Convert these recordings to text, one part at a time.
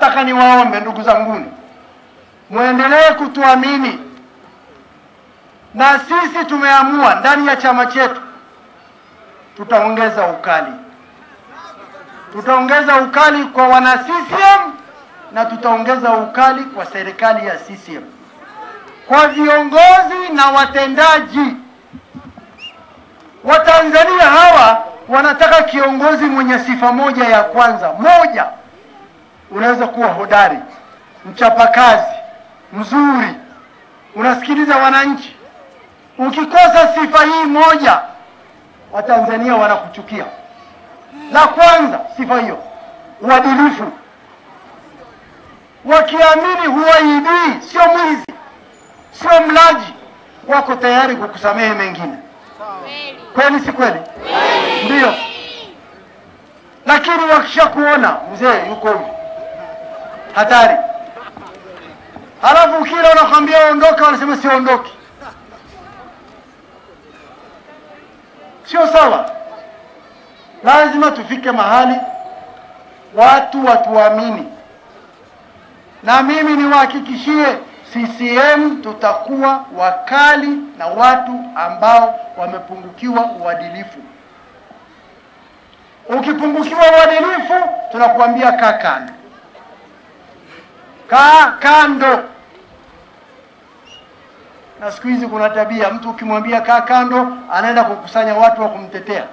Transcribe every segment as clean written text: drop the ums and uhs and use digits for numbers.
Nataka niwaombe ndugu zanguni, muendelee kutuamini, na sisi tumeamua ndani ya chama chetu tutaongeza ukali. Tutaongeza ukali kwa wana CCM na tutaongeza ukali kwa serikali ya CCM, kwa viongozi na watendaji. Watanzania hawa wanataka kiongozi mwenye sifa moja ya kwanza. Moja, unaweza kuwa hodari, mchapakazi, mzuri, unasikiliza wananchi. Ukikosa sifa hii moja, Watanzania wanakuchukia. La kwanza, sifa hiyo, uadilifu. Wakiamini huwaibii, sio mwizi, sio mlaji, wako tayari kukusamehe mengine. Kweli si kweli? Ndio. Lakini wakishakuona mzee yuko hivi, hatari. Halafu kila unakwambia ondoka, wanasema siondoki. Sio sawa. Lazima tufike mahali watu watuamini, na mimi niwahakikishie CCM tutakuwa wakali na watu ambao wamepungukiwa uadilifu. Ukipungukiwa uadilifu, tunakuambia kaa kando. Kaa kando. Na siku hizi kuna tabia, mtu ukimwambia kaa kando, anaenda kukusanya watu wa kumtetea.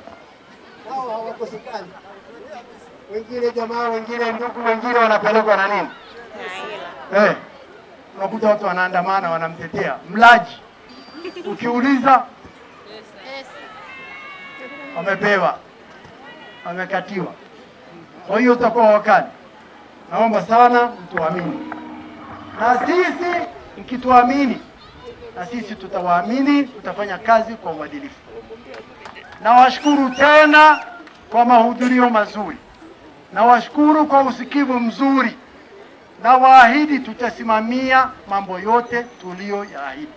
Hao hawakosekani. Wengine jamaa, wengine ndugu, Wengine wanapelekwa na nini? Unakuta watu wanaandamana wanamtetea mlaji. Ukiuliza wamepewa, wamekatiwa. Kwa hiyo utakuwa wakali. Naomba sana mtuamini, na sisi mkituamini, na sisi tutawaamini, tutafanya kazi kwa uadilifu. Nawashukuru tena kwa mahudhurio mazuri, nawashukuru kwa usikivu mzuri, na waahidi tutasimamia mambo yote tuliyoyaahidi.